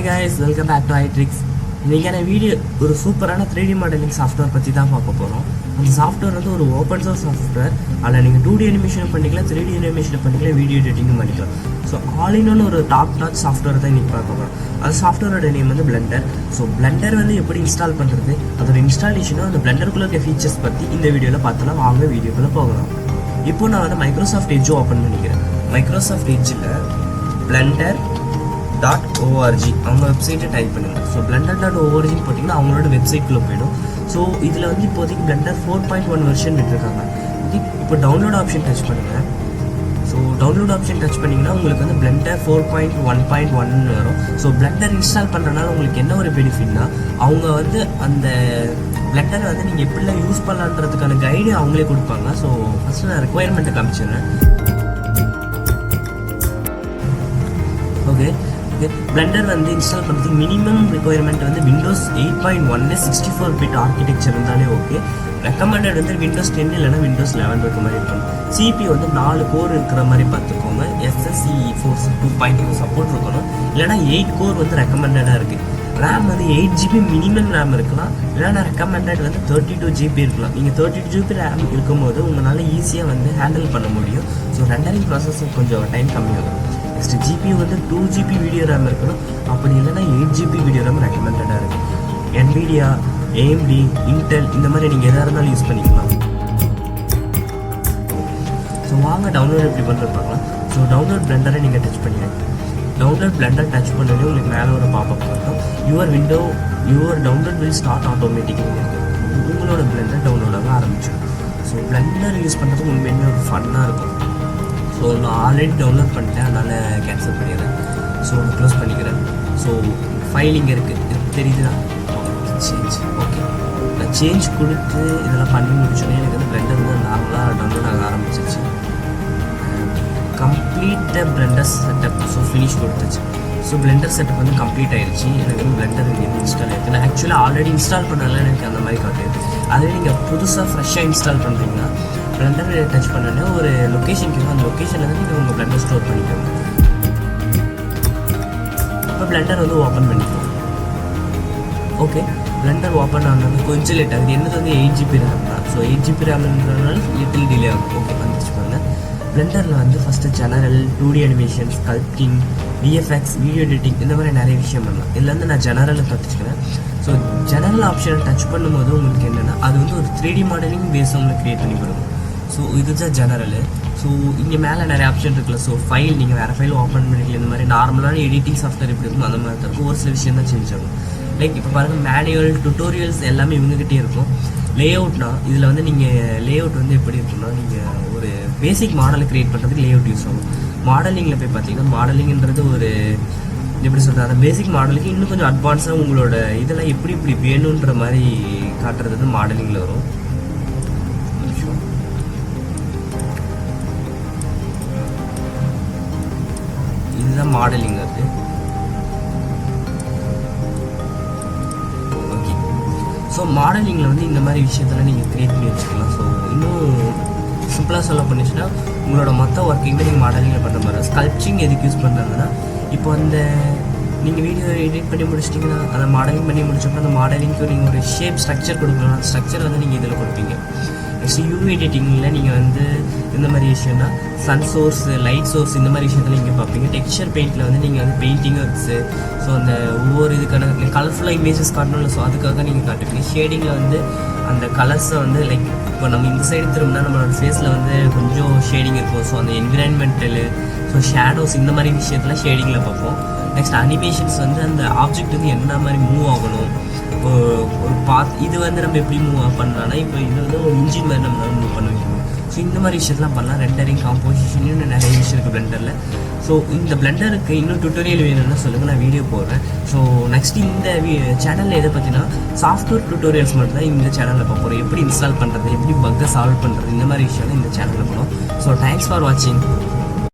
Hi guys, welcome back to ITRIX. இன்றைக்கான video ஒரு சூப்பரான 3D மாடலிங் சாஃப்ட்வேர் பற்றி தான் பார்க்க போகிறோம். அந்த சாஃப்ட்வேர் வந்து ஒரு ஓப்பன் சோர்ஸ் சாஃப்ட்வேர். அதில் நீங்கள் 2D அனிமேஷன் பண்ணிக்கலாம், 3D அனிமேஷன் பண்ணிக்கலாம், வீடியோ எடிட்டிங்கும் பண்ணிக்கலாம். ஸோ ஆல் இன் ஒன் ஒரு டாப் நாச் சாஃப்ட்வேர் தான் இன்றைக்கி பார்க்க போகிறோம். அந்த சாஃப்ட்வேரோட நேம் வந்து பிளெண்டர். ஸோ பிளெண்டர் வந்து எப்படி இன்ஸ்டால் பண்ணுறது, அதோட இன்ஸ்டாலேஷனும் அந்த பிளெண்டருக்குள்ள இருக்க ஃபீச்சர்ஸ் பற்றி இந்த வீடியோவில் பார்த்தோன்னா வாங்க வீடியோக்குள்ளே போகலாம். இப்போ நான் வந்து மைக்ரோசாஃப்ட் எட்ஜ் ஓப்பன் பண்ணிக்கிறேன். மைக்ரோசாஃப்ட் எட்ஜில் blender.org அவங்க வெப்சைட்டை டைப் பண்ணுங்கள். ஸோ blender.org போட்டிங்கன்னா அவங்களோட வெப்சைட்குள்ளே போயிடும். ஸோ இதில் வந்து இப்போதைக்கு Blender 4.1 வெர்ஷன் விட்டுருக்காங்க. இப்போ டவுன்லோட் ஆப்ஷன் டச் பண்ணுங்கள். ஸோ டவுன்லோட் ஆப்ஷன் டச் பண்ணிங்கன்னா உங்களுக்கு வந்து Blender 4.1.1 வரும். ஸோ Blender இன்ஸ்டால் பண்ணுறதுனால உங்களுக்கு என்ன ஒரு பெனிஃபிட்னா, அவங்க வந்து அந்த Blender வந்து நீங்கள் எப்படிலாம் யூஸ் பண்ணலான்றதுக்கான கைடு அவங்களே கொடுப்பாங்க. ஸோ ஃபஸ்ட்டு நான் ரெக்குவயர்மெண்ட்டை காமிச்சிடுறேன். ஓகே பிளெண்டர் வந்து இன்ஸ்டால் பண்ணுறதுக்கு மினிமம் ரிக்குவயர்மெண்ட் வந்து Windows 8.1 64-bit ஆர்கிடெக்சர் இருந்தாலே ஓகே. ரெக்கமெண்டட் வந்து Windows 10 இல்லைனா Windows 11 இருக்க மாதிரி இருக்கணும். CPU வந்து 4 கோர் இருக்கிற மாதிரி பார்த்துக்கோங்க. SSE 2.2 சப்போர்ட் இருக்கணும். இல்லைனா 8 கோர் வந்து ரெக்கமெண்டடாக இருக்குது. ரேம் வந்து 8 GB மினிமம் ரேம் இருக்கலாம். இல்லைனா ரெக்கமெண்டட் வந்து 32 GB இருக்கலாம். நீங்கள் 32 GB ரேம் இருக்கும்போது உங்களால் ஈஸியாக வந்து ஹேண்டில் பண்ண முடியும். ஸோ ரெண்டரிங் ப்ராசஸர் கொஞ்சம் டைம் கம்மியாகும். நெக்ஸ்ட் GPU வந்து 2 GB வீடியோ ரேம் இருக்கணும். அப்படி இல்லைனா 8 GB வீடியோ ரேம் ரெக்கமெண்டடாக இருக்குது. NVIDIA, AMD, Intel இந்த மாதிரி நீங்கள் எதாக இருந்தாலும் யூஸ் பண்ணிக்கலாம். ஸோ வாங்க டவுன்லோட் எப்படி பண்ணுறது பார்க்கலாம். ஸோ டவுன்லோட் பிளெண்டரை நீங்கள் டச் பண்ணிடுங்க. டவுன்லோட் பிளெண்டர் டச் பண்ணி உங்களுக்கு மேலே ஒரு பாப்அப் வரும். யுவர் டவுன்லோட் வில் ஸ்டார்ட் ஆட்டோமேட்டிக்காக இருக்குது. உங்களோட பிளெண்டர் டவுன்லோட் ஆக ஆரம்பிச்சிடும். ஸோ பிளெண்டர் யூஸ் பண்ணுறதுக்கு உண்மையுமே ஒரு ஃபன்னாக இருக்கும். ஸோ நான் ஆல்ரெடி டவுன்லோட் பண்ணிட்டேன், அதனால் கேன்சல் பண்ணிடுறேன். ஸோ நான் க்ளோஸ் பண்ணிக்கிறேன். ஸோ ஃபைல் இங்கே இருக்குது, தெரியுதுன்னா சேஞ்ச். ஓகே, நான் சேஞ்ச் கொடுத்து இதெல்லாம் பண்ணி முடிச்சோன்னே எனக்கு வந்து பிளெண்டர் வந்து நார்மலாக டவுன்லோட் ஆக ஆரம்பிச்சிச்சு. Complete the Blender setup. So finish கொடுத்துச்சு. ஸோ பிளெண்டர் செட்டப் வந்து கம்ப்ளீட் ஆகிடுச்சு. எனக்கு வந்து பிளெண்டர் இங்கே இன்ஸ்டால் ஆகிருக்கு. நான் ஆக்சுவலாக ஆல்ரெடி இன்ஸ்டால் பண்ணல, எனக்கு அந்த மாதிரி காட்டுது. அதே நீங்கள் புதுசாக ஃப்ரெஷ்ஷாக இன்ஸ்டால் பண்ணுறீங்கன்னா பிளெண்டர் டச் பண்ணோன்னே ஒரு லொக்கேஷன் கேட்கும். அந்த லொக்கேஷனில் வந்து நீங்கள் உங்கள் பிளெண்டர் ஸ்டோர் பண்ணிக்கோங்க. இப்போ பிளெண்டர் வந்து ஓப்பன் பண்ணிக்கலாம். ஓகே, பிளெண்டர் ஓப்பன் ஆனது கொஞ்சம் லேட் ஆகுது. என்னது வந்து 8 GB ரேம் தான். ஸோ 8 GB ரேம்ன்றதுனால லிட்டில் டிலே ஆகும். ஓகே, வந்துச்சு பாருங்கள். பிளெண்டரில் வந்து first general, 2D animation, sculpting, VFX, video editing இந்த மாதிரி நிறைய விஷயம் பண்ணலாம். இதில் வந்து நான் ஜெனரலில் கற்றுக்கிறேன். ஸோ ஜெனரல் ஆப்ஷனை டச் பண்ணும்போது உங்களுக்கு என்னென்னா அது வந்து ஒரு 3D மாடலிங் பேஸ் உங்களுக்கு க்ரியேட் பண்ணி கொடுக்கும். ஸோ இதுதான் ஜெனரலு. ஸோ இங்கே மேலே நிறைய ஆப்ஷன் இருக்குல்ல. ஸோ ஃபைல் நீங்கள் வேறு ஃபைல் ஓப்பன் பண்ணிக்கலாம். இந்த மாதிரி நார்மலான எடிட்டிங் சாஃப்ட்வேர் எப்படி இருக்கும் அந்த மாதிரி தான் இருக்கும். ஒரு சில விஷயம் தான் சேஞ்ச் ஆகும். லைக் இப்போ பாருங்கள், மேனுவல், டுட்டோரியல்ஸ் எல்லாமே இவங்ககிட்டே இருக்கும். லே அவுட்னா இதில் வந்து நீங்கள் லே அவுட் வந்து எப்படி இருக்குன்னா, நீங்கள் ஒரு பேசிக் மாடலை க்ரியேட் பண்ணுறதுக்கு லே அவுட் யூஸ் ஆகும். மாடலிங்கில் போய் பார்த்தீங்கன்னா மாடலிங்கிறது ஒரு எப்படி சொல்கிறது, அந்த பேசிக் மாடலுக்கு இன்னும் கொஞ்சம் அட்வான்ஸாக உங்களோட இதெல்லாம் எப்படி இப்படி வேணுன்ற மாதிரி காட்டுறது வந்து மாடலிங்கில் வரும். இதுதான் மாடலிங் வருது. ஓகே, ஸோ மாடலிங்கில் வந்து இந்த மாதிரி விஷயத்தெல்லாம் நீங்கள் க்ரியேட் பண்ணி வச்சுக்கலாம். ஸோ இன்னும் சிம்பிளாக சொல்ல பண்ணிச்சுன்னா உங்களோட மொத்த ஒர்க்கிங்கை நீங்கள் மாடலிங்கில் பண்ணுற மாதிரி. ஸ்கல்ப்டிங் எதுக்கு யூஸ் பண்ணுறாங்கன்னா, இப்போ அந்த நீங்கள் வீடியோ எடிட் பண்ணி முடிச்சிட்டிங்கன்னா அதை மாடலிங் பண்ணி முடிச்சப்போ அந்த மாடலிங்க்கு நீங்கள் ஒரு ஷேப் ஸ்ட்ரக்சர் கொடுக்கணும். அந்த ஸ்ட்ரக்சர் வந்து நீங்கள் இதில் கொடுப்பீங்க. நெக்ஸ்ட் UV எடிட்டிங்கில் நீங்கள் வந்து இந்த மாதிரி விஷயம்னா சன் சோர்ஸ், லைட் சோர்ஸ் இந்த மாதிரி விஷயத்தில் நீங்கள் பார்ப்பீங்க. டெக்ஸ்சர் பெயிண்டில் வந்து நீங்கள் வந்து பெயிண்டிங் ஒர்க்ஸு, ஸோ அந்த ஒவ்வொரு இதுக்கான கலர்ஃபுல்லாக இமேஜஸ் காட்டணும்ல, ஸோ அதுக்காக நீங்கள் காட்டுவீங்க. ஷேடிங்கில் வந்து அந்த கலர்ஸை வந்து லைக் இப்போ நம்ம இந்த சைடு திரும்பினா நம்மளோட ஃபேஸில் வந்து கொஞ்சம் ஷேடிங் இருக்கும். ஸோ அந்த என்விரான்மெண்டலு, ஸோ ஷேடோஸ் இந்த மாதிரி விஷயத்தில் ஷேடிங்கில் பார்ப்போம். நெக்ஸ்ட் அனிமேஷன்ஸ் வந்து அந்த ஆப்ஜெக்ட் வந்து என்ன மாதிரி மூவ் ஆகணும், ஒரு இது வந்து நம்ம எப்படி மூவ் பண்ணலாம்னா, இப்போ இது வந்து ஒரு இன்ஜின் மாதிரி நம்ம மூவ் பண்ண வைக்கணும். ஸோ இந்த மாதிரி விஷயத்தெலாம் பண்ணலாம். ரெண்டரிங், காம்போசிஷன், இன்னும் நிறைய விஷயம் இருக்குது பிளெண்டரில். ஸோ இந்த பிளெண்டருக்கு இன்னும் டுட்டோரியல் வேணும்னா சொல்லுங்கள், நான் வீடியோ போடுறேன். ஸோ நெக்ஸ்ட் இந்த சேனலில் எதை பற்றினா சாஃப்ட்வேர் டுட்டோரியல்ஸ் மட்டும் தான் இந்த சேனலில் பார்ப்போம். எப்படி இன்ஸ்டால் பண்ணுறது, எப்படி பக்கை சால்வ் பண்ணுறது, இந்த மாதிரி விஷயம் இந்த சேனலில் போகிறோம். ஸோ தேங்க்ஸ் ஃபார் வாட்சிங்.